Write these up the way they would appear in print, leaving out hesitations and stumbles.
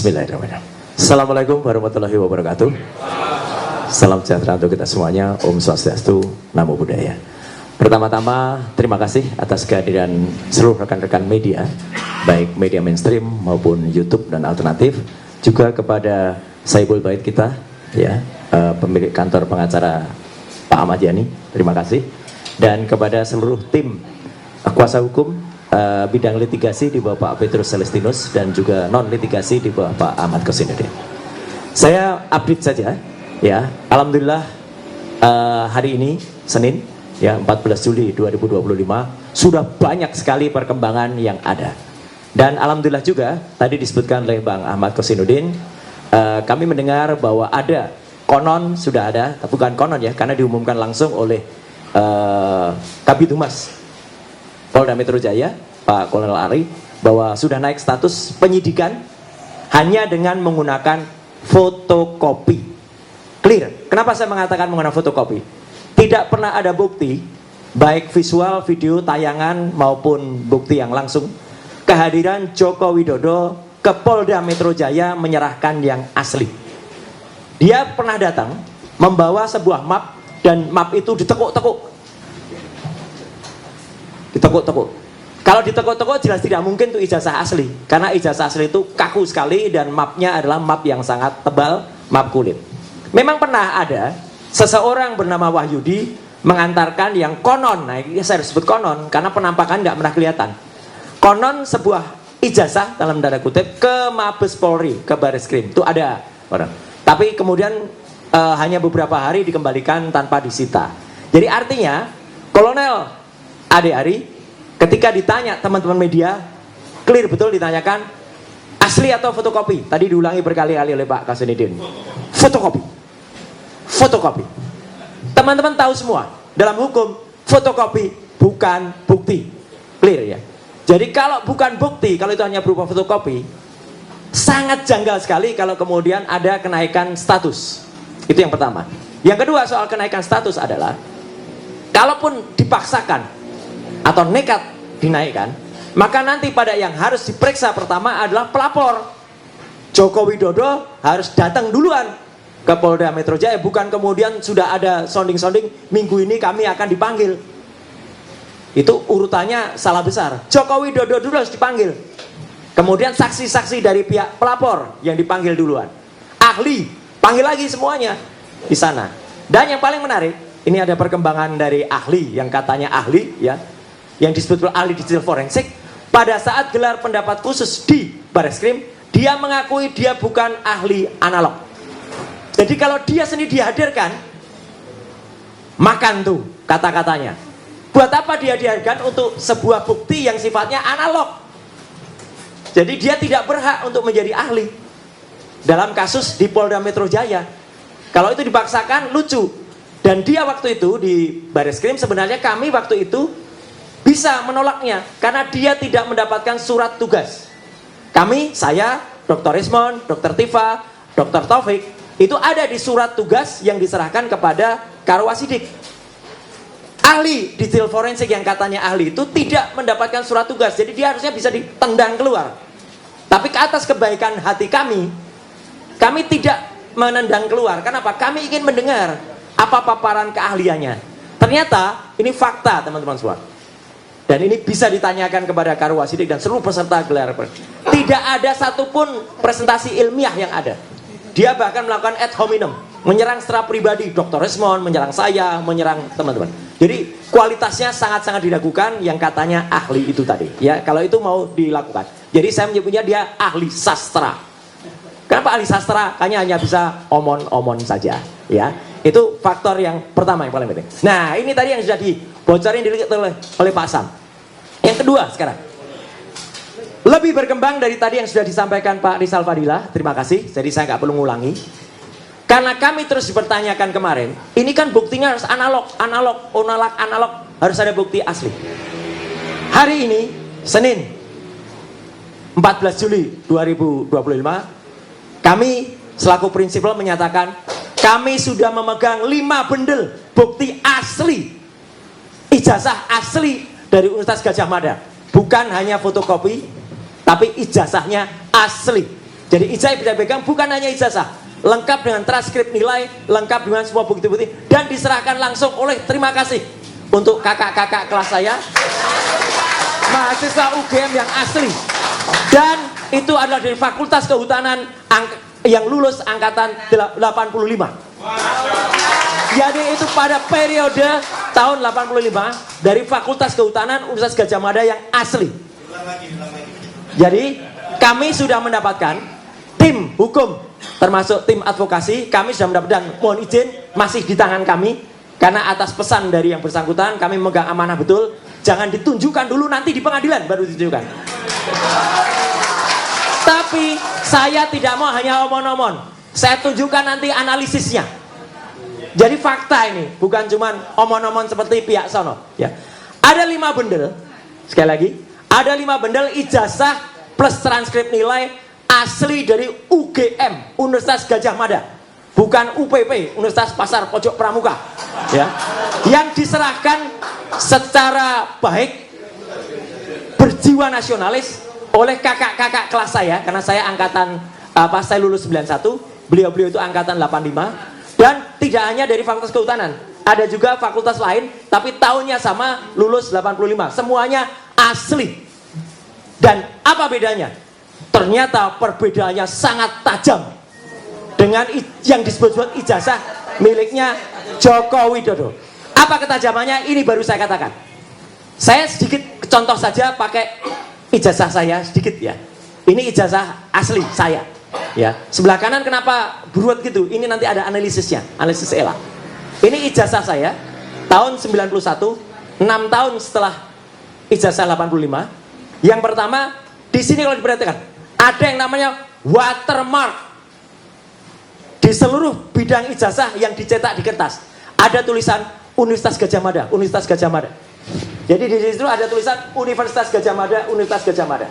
Bismillahirrahmanirrahim. Assalamualaikum warahmatullahi wabarakatuh. Salam sejahtera untuk kita semuanya. Om Swastiastu, Namo Buddhaya. Pertama-tama terima kasih atas kehadiran seluruh rekan-rekan media, baik media mainstream maupun YouTube dan alternatif. Juga kepada Saibul Bait kita, ya, pemilik kantor pengacara Pak Ahmad Yani, terima kasih. Dan kepada seluruh tim kuasa hukum bidang litigasi di bawah Pak Petrus Celestinus dan juga non litigasi di bawah Pak Ahmad Kosinudin. Saya update saja, ya. Alhamdulillah hari ini Senin, ya, 14 Juli 2025 sudah banyak sekali perkembangan yang ada. Dan alhamdulillah juga tadi disebutkan oleh Bang Ahmad Kosinudin, kami mendengar bahwa ada konon, sudah ada, bukan konon ya, karena diumumkan langsung oleh Kabid Humas Polda Metro Jaya, Pak Kolonel Ari, bahwa sudah naik status penyidikan hanya dengan menggunakan fotokopi. Clear. Kenapa saya mengatakan menggunakan fotokopi? Tidak pernah ada bukti, baik visual, video, tayangan, maupun bukti yang langsung, kehadiran Joko Widodo ke Polda Metro Jaya menyerahkan yang asli. Dia pernah datang membawa sebuah map, dan map itu ditekuk-tekuk. Kalau ditekuk-tekuk jelas tidak mungkin itu ijazah asli, karena ijazah asli itu kaku sekali dan mapnya adalah map yang sangat tebal, map kulit. Memang pernah ada seseorang bernama Wahyudi mengantarkan yang konon, nah ini saya sebut konon karena penampakan nggak pernah kelihatan. Konon sebuah ijazah dalam tanda kutip ke Mabes Polri, ke Bareskrim, itu ada orang. Tapi kemudian hanya beberapa hari dikembalikan tanpa disita. Jadi artinya Kolonel Ade Ari ketika ditanya teman-teman media, clear betul ditanyakan asli atau fotokopi. Tadi diulangi berkali-kali oleh Pak Kosinudin. Fotokopi. Fotokopi. Teman-teman tahu semua, dalam hukum fotokopi bukan bukti. Clear ya. Jadi kalau bukan bukti, kalau itu hanya berupa fotokopi, sangat janggal sekali kalau kemudian ada kenaikan status. Itu yang pertama. Yang kedua soal kenaikan status adalah kalaupun dipaksakan atau nekat dinaikkan, maka nanti pada yang harus diperiksa pertama adalah pelapor. Joko Widodo harus datang duluan ke Polda Metro Jaya, bukan kemudian sudah ada sounding-sounding minggu ini kami akan dipanggil. Itu urutannya salah besar. Joko Widodo dulu harus dipanggil, kemudian saksi-saksi dari pihak pelapor yang dipanggil duluan, ahli panggil lagi semuanya di sana. Dan yang paling menarik, ini ada perkembangan dari ahli yang katanya ahli, ya, yang disebut ahli digital forensik. Pada saat gelar pendapat khusus di Bareskrim, dia mengakui dia bukan ahli analog. Jadi kalau dia sendiri dihadirkan, makan tuh kata-katanya. Buat apa dia dihadirkan untuk sebuah bukti yang sifatnya analog? Jadi dia tidak berhak untuk menjadi ahli dalam kasus di Polda Metro Jaya. Kalau itu dipaksakan lucu. Dan dia waktu itu di Bareskrim, sebenarnya kami waktu itu bisa menolaknya karena dia tidak mendapatkan surat tugas. Kami, saya, Dr. Ismon, Dr. Tifa, Dr. Taufik, itu ada di surat tugas yang diserahkan kepada Karwasidik. Ahli digital forensik yang katanya ahli itu tidak mendapatkan surat tugas, jadi dia harusnya bisa ditendang keluar. Tapi ke atas kebaikan hati kami tidak menendang keluar. Kenapa? Kami ingin mendengar apa paparan keahliannya. Ternyata ini fakta, teman-teman semua. Dan ini bisa ditanyakan kepada Karwasidik dan seluruh peserta gelar. Tidak ada satupun presentasi ilmiah yang ada. Dia bahkan melakukan ad hominem, menyerang secara pribadi Dr. Resmond, menyerang saya, menyerang teman-teman. Jadi kualitasnya sangat-sangat diragukan yang katanya ahli itu tadi. Ya, kalau itu mau dilakukan. Jadi saya menyebutnya dia ahli sastra. Kenapa ahli sastra? Hanya bisa omon-omon saja. Ya, itu faktor yang pertama yang paling penting. Nah, ini tadi yang sudah dibocorin oleh Pak Sam. Yang kedua sekarang, lebih berkembang dari tadi yang sudah disampaikan Pak Rizal Fadilah. Terima kasih, jadi saya nggak perlu ngulangi. Karena kami terus dipertanyakan kemarin, ini kan buktinya harus analog, harus ada bukti asli. Hari ini, Senin 14 Juli 2025, kami selaku prinsipal menyatakan kami sudah memegang 5 bendel bukti asli, ijazah asli dari Universitas Gadjah Mada. Bukan hanya fotokopi, tapi ijazahnya asli. Jadi ijazah yang bisa pegang bukan hanya ijazah, lengkap dengan transkrip nilai, lengkap dengan semua bukti-bukti, dan diserahkan langsung oleh, terima kasih untuk kakak-kakak kelas saya, mahasiswa UGM yang asli. Dan itu adalah dari Fakultas Kehutanan yang lulus angkatan 85. Jadi itu pada periode tahun 85 dari Fakultas Kehutanan Universitas Gadjah Mada yang asli. Jadi kami sudah mendapatkan tim hukum termasuk tim advokasi, kami sudah mendapatkan, mohon izin masih di tangan kami karena atas pesan dari yang bersangkutan kami memegang amanah betul, jangan ditunjukkan dulu, nanti di pengadilan baru ditunjukkan. Tapi saya tidak mau hanya omon-omon, saya tunjukkan nanti analisisnya. Jadi fakta ini bukan cuma omon-omon seperti pihak sono ya. Ada 5 bendel, sekali lagi ada 5 bendel ijazah plus transkrip nilai asli dari UGM Universitas Gadjah Mada, bukan UPP Universitas Pasar Pojok Pramuka ya, yang diserahkan secara baik, berjiwa nasionalis oleh kakak-kakak kelas saya, karena saya angkatan saya lulus 91, beliau-beliau itu angkatan 85. Dan tidak hanya dari Fakultas Kehutanan, ada juga fakultas lain, tapi tahunnya sama, lulus 85. Semuanya asli. Dan apa bedanya? Ternyata perbedaannya sangat tajam dengan yang disebut-sebut ijazah miliknya Joko Widodo. Apa ketajamannya? Ini baru saya katakan. Saya sedikit contoh saja pakai ijazah saya sedikit ya. Ini ijazah asli saya. Ya, sebelah kanan kenapa beruat gitu? Ini nanti ada analisisnya, analisis ELA. Ini ijazah saya tahun 91, 6 tahun setelah ijazah 85. Yang pertama, di sini kalau diperhatikan, ada yang namanya watermark di seluruh bidang ijazah yang dicetak di kertas. Ada tulisan Universitas Gadjah Mada, Universitas Gadjah Mada. Jadi di situ ada tulisan Universitas Gadjah Mada, Universitas Gadjah Mada.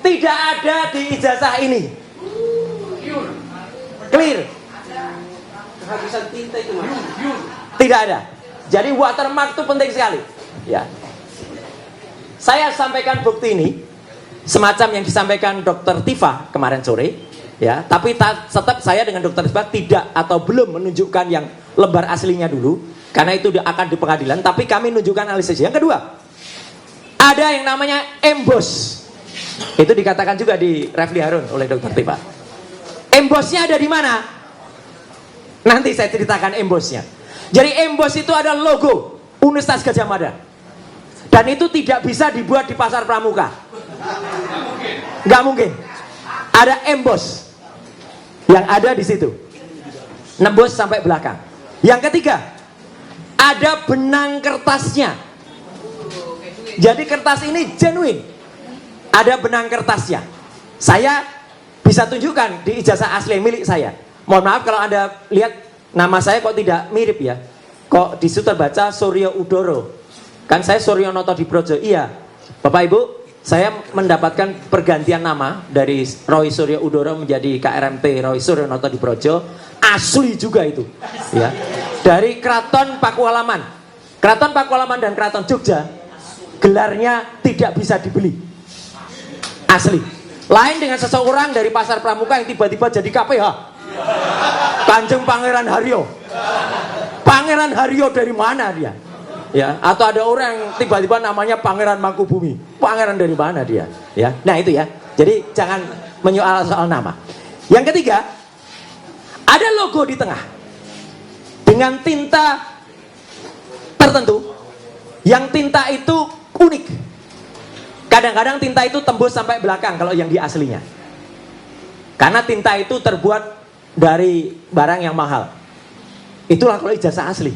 Tidak ada di ijazah ini. Clear. Kehabisan tinta itu Mas. Tidak ada. Jadi watermark itu penting sekali. Ya. Saya sampaikan bukti ini semacam yang disampaikan Dr. Tifa kemarin sore, ya. Tapi tetap saya dengan Dr. Tifa tidak atau belum menunjukkan yang lembar aslinya dulu, karena itu akan di pengadilan. Tapi kami menunjukkan analisis. Yang kedua, ada yang namanya emboss. Itu dikatakan juga di Refli Harun oleh Dr. Tifa. Embossnya ada di mana? Nanti saya ceritakan embossnya. Jadi emboss itu ada logo Universitas Gadjah Mada. Dan itu tidak bisa dibuat di Pasar Pramuka. Nggak mungkin. Ada emboss yang ada di situ. Nembus sampai belakang. Yang ketiga, ada benang kertasnya. Jadi kertas ini genuine. Ada benang kertasnya. Saya bisa tunjukkan di ijazah asli milik saya. Mohon maaf kalau Anda lihat nama saya kok tidak mirip ya. Kok di situ terbaca Suryo Udoro. Kan saya Suryo Noto Dibrojo. Iya. Bapak Ibu, saya mendapatkan pergantian nama dari Roy Suryo Udoro menjadi KRMT Roy Suryo Noto Dibrojo. Asli juga itu. Ya. Dari Keraton Pakualaman. Keraton Pakualaman dan Keraton Jogja gelarnya tidak bisa dibeli. Asli. Lain dengan seseorang dari Pasar Pramuka yang tiba-tiba jadi KPH. Kanjeng Pangeran Haryo. Pangeran Haryo dari mana dia? Ya, atau ada orang yang tiba-tiba namanya Pangeran Mangkubumi. Pangeran dari mana dia? Ya. Nah, itu ya. Jadi jangan menyoal soal nama. Yang ketiga, ada logo di tengah. Dengan tinta tertentu. Yang tinta itu unik. Kadang-kadang tinta itu tembus sampai belakang kalau yang di aslinya. Karena tinta itu terbuat dari barang yang mahal. Itulah kalau ijazah asli.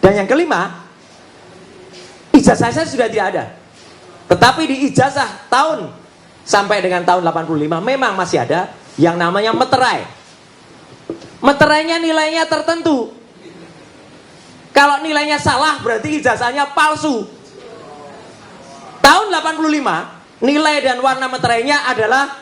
Dan yang kelima, ijazah saya sudah tidak ada. Tetapi di ijazah tahun sampai dengan tahun 85 memang masih ada yang namanya meterai. Meterainya nilainya tertentu. Kalau nilainya salah berarti ijazahnya palsu. Tahun 85 nilai dan warna meterainya adalah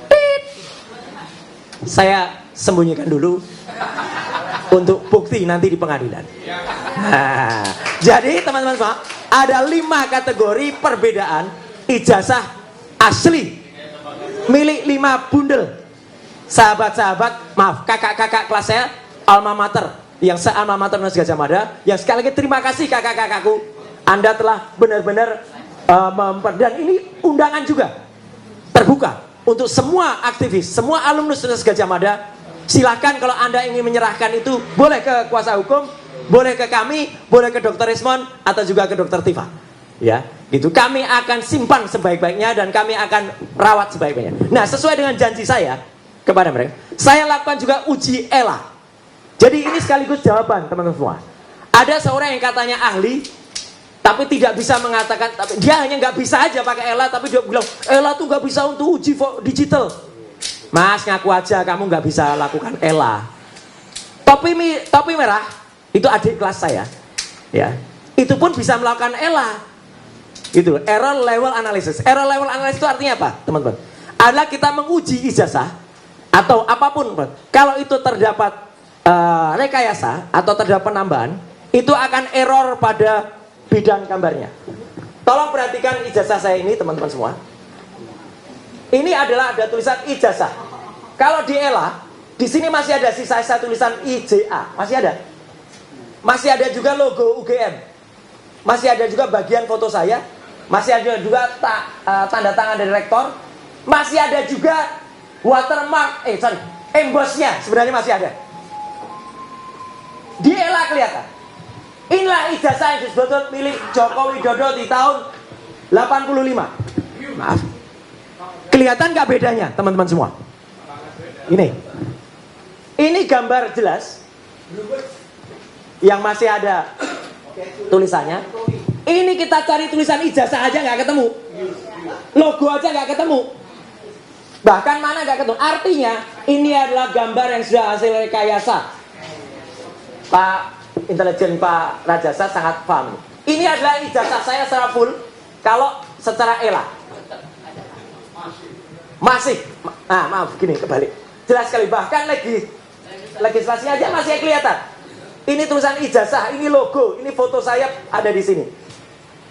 tit. Saya sembunyikan dulu untuk bukti nanti di pengadilan. Nah, jadi teman-teman semua, ada 5 kategori perbedaan ijazah asli milik 5 bundel sahabat-sahabat, maaf, kakak-kakak kelas saya alma mater, yang se-alma mater Universitas Gadjah Mada, yang sekali lagi terima kasih kakak-kakakku, Anda telah benar-benar dan ini undangan juga terbuka untuk semua aktivis, semua alumnus Universitas Gadjah Mada. Silakan kalau Anda ingin menyerahkan itu, boleh ke kuasa hukum, boleh ke kami, boleh ke Dr. Rismon, atau juga ke Dr. Tifa. Ya, gitu. Kami akan simpan sebaik-baiknya dan kami akan rawat sebaik-baiknya. Nah, sesuai dengan janji saya kepada mereka, saya lakukan juga uji ELA. Jadi ini sekaligus jawaban teman-teman semua. Ada seorang yang katanya ahli, tapi tidak bisa mengatakan, tapi dia hanya nggak bisa aja pakai ELA, tapi dia bilang ELA tuh nggak bisa untuk uji digital. Mas, ngaku aja kamu nggak bisa lakukan ELA. Topi merah itu adik kelas saya, ya. Itu pun bisa melakukan ELA. Gitu, error level analysis. Error level analysis itu artinya apa, teman-teman? Adalah kita menguji ijazah atau apapun. Kalau itu terdapat rekayasa atau terdapat penambahan, itu akan error pada bidang gambarnya. Tolong perhatikan ijazah saya ini, teman-teman semua. Ini adalah ada tulisan ijazah. Kalau di ELA, di sini masih ada sisa tulisan IJA, masih ada. Masih ada juga logo UGM. Masih ada juga bagian foto saya. Masih ada juga tanda tangan dari rektor. Masih ada juga watermark, embossnya sebenarnya masih ada. Di ELA kelihatan. Inilah ijazah yang disebut milik Joko Widodo di tahun 85. Maaf. Kelihatan nggak bedanya, teman-teman semua? Ini gambar jelas yang masih ada tulisannya. Ini kita cari tulisan ijazah aja nggak ketemu, logo aja nggak ketemu, bahkan mana nggak ketemu. Artinya ini adalah gambar yang sudah hasil rekayasa. Pak intelijen Pak Rajasa sangat paham. Ini adalah ijazah saya secara full. Kalau secara ELA masih, maaf gini kebalik, jelas sekali, bahkan legislasinya aja masih kelihatan. Ini tulisan ijazah, ini logo, ini foto saya ada di sini.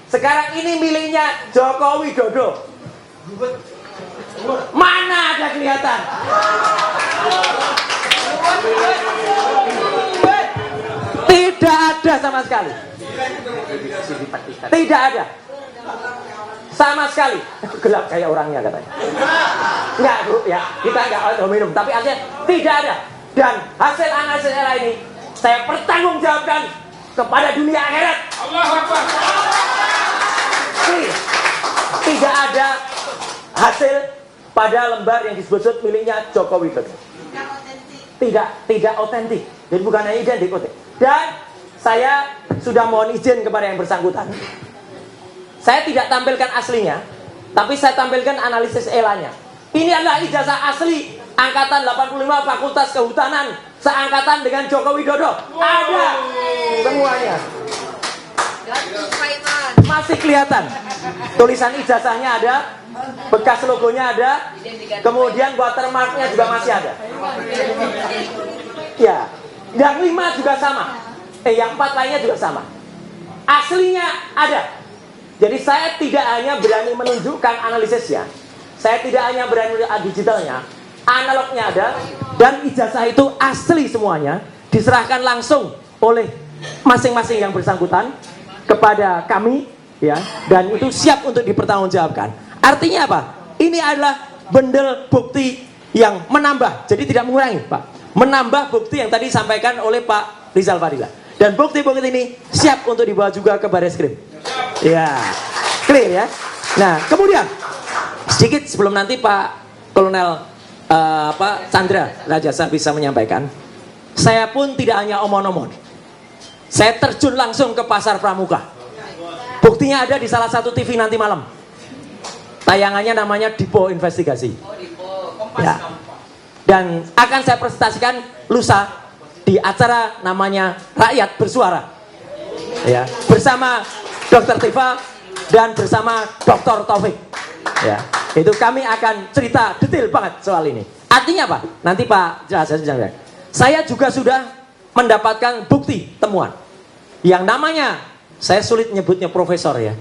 Sekarang ini miliknya Joko Widodo. Mana ada kelihatan? Tidak ada sama sekali. Tidak ada. Sama sekali. Gelap kayak orangnya katanya. Enggak bro, ya kita enggak minum, tapi artinya tidak ada. Dan hasil analisis ELA ini saya pertanggungjawabkan kepada dunia akhirat. Allahu Akbar. Tidak ada hasil pada lembar yang disebut miliknya Joko Widodo. Tidak otentik. Jadi bukan hanya identik. Dan saya sudah mohon izin kepada yang bersangkutan. Saya tidak tampilkan aslinya, tapi saya tampilkan analisis ELA-nya. Ini adalah ijazah asli angkatan 85 Fakultas Kehutanan, seangkatan dengan Joko Widodo. Ada semuanya. Masih kelihatan. Tulisan ijazahnya ada, bekas logonya ada, kemudian watermarknya juga masih ada. Ya, yang 5 juga sama. Yang 4 lainnya juga sama. Aslinya ada. Jadi saya tidak hanya berani menunjukkan analisisnya, saya tidak hanya berani digitalnya, analognya ada, dan ijazah itu asli semuanya, diserahkan langsung oleh masing-masing yang bersangkutan kepada kami, ya, dan itu siap untuk dipertanggungjawabkan. Artinya apa? Ini adalah bendel bukti yang menambah, jadi tidak mengurangi, Pak. Menambah bukti yang tadi disampaikan oleh Pak Rizal Fadila. Dan bukti-bukti ini siap untuk dibawa juga ke Bareskrim. Ya, clear ya. Nah, kemudian sedikit sebelum nanti Pak Kolonel Chandra Rajasa bisa menyampaikan, saya pun tidak hanya omong-omong. Saya terjun langsung ke pasar Pramuka. Buktinya ada di salah satu TV nanti malam. Tayangannya namanya Dipo Investigasi. Ya. Dan akan saya presentasikan lusa di acara namanya Rakyat Bersuara. Ya, bersama Dr. Tifa dan bersama Dr. Taufik. Ya, itu kami akan cerita detail banget soal ini. Artinya apa? Nanti Pak jelaskan. Saya juga sudah mendapatkan bukti temuan yang namanya, saya sulit nyebutnya profesor ya,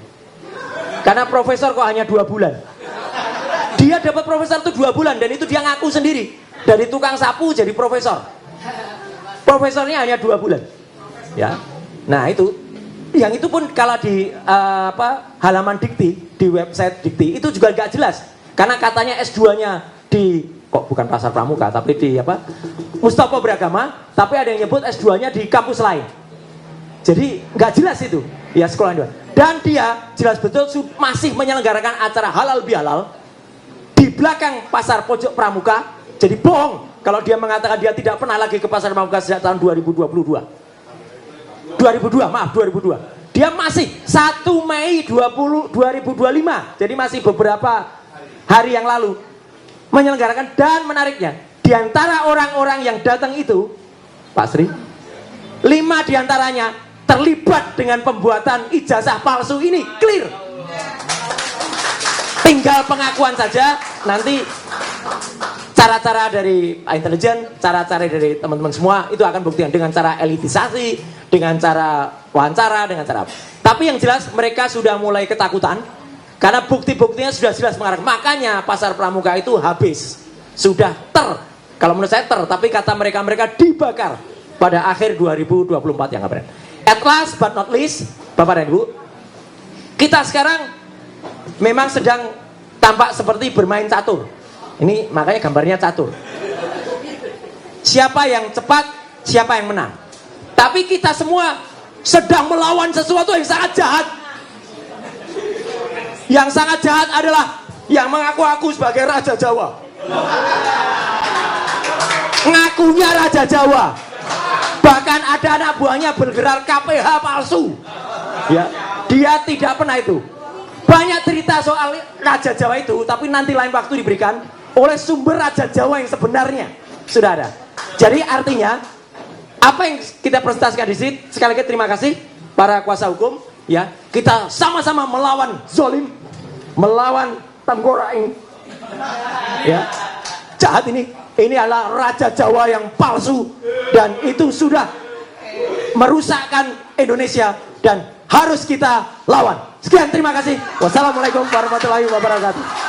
karena profesor kok hanya 2 bulan. Dia dapat profesor itu 2 bulan dan itu dia ngaku sendiri. Dari tukang sapu jadi profesor. Profesornya hanya 2 bulan. Ya. Nah, itu yang itu pun kalau di halaman Dikti, di website Dikti itu juga gak jelas. Karena katanya S2-nya di kok bukan Pasar Pramuka tapi di Mustopo Beragama, tapi ada yang nyebut S2-nya di kampus lain. Jadi gak jelas itu. Ya sekolah dua. Dan dia jelas betul masih menyelenggarakan acara halal bihalal di belakang Pasar Pojok Pramuka. Jadi bohong kalau dia mengatakan dia tidak pernah lagi ke Pasar Pramuka sejak tahun 2022. 2002. Dia masih 1 Mei 2025. Jadi masih beberapa hari yang lalu menyelenggarakan. Dan menariknya, di antara orang-orang yang datang itu, Pak Sri, 5 diantaranya terlibat dengan pembuatan ijazah palsu ini. Clear. Tinggal pengakuan saja. Nanti cara-cara dari intelijen, cara-cara dari teman-teman semua itu akan buktikan dengan cara elitisasi, dengan cara wawancara, dengan cara apa. Tapi yang jelas mereka sudah mulai ketakutan karena bukti-buktinya sudah jelas mengarah. Makanya Pasar Pramuka itu habis, sudah kalau menurut saya tapi kata mereka dibakar pada akhir 2024 yang kemarin. At last but not least, Bapak dan Ibu, kita sekarang memang sedang tampak seperti bermain catur. Ini makanya gambarnya catur. Siapa yang cepat, siapa yang menang. Tapi kita semua sedang melawan sesuatu yang sangat jahat. Yang sangat jahat adalah yang mengaku-aku sebagai Raja Jawa. Ngakunya Raja Jawa. Bahkan ada anak buahnya bergerak KPH palsu. Ya, dia tidak pernah itu. Banyak cerita soal Raja Jawa itu, tapi nanti lain waktu diberikan oleh sumber Raja Jawa yang sebenarnya sudah ada. Jadi artinya apa yang kita presentasikan di sini, sekali lagi terima kasih para kuasa hukum, ya. Kita sama-sama melawan zolim, melawan tenggoraing, ya. Jahat ini adalah Raja Jawa yang palsu dan itu sudah merusakkan Indonesia dan harus kita lawan. Sekian, terima kasih. Wassalamualaikum warahmatullahi wabarakatuh.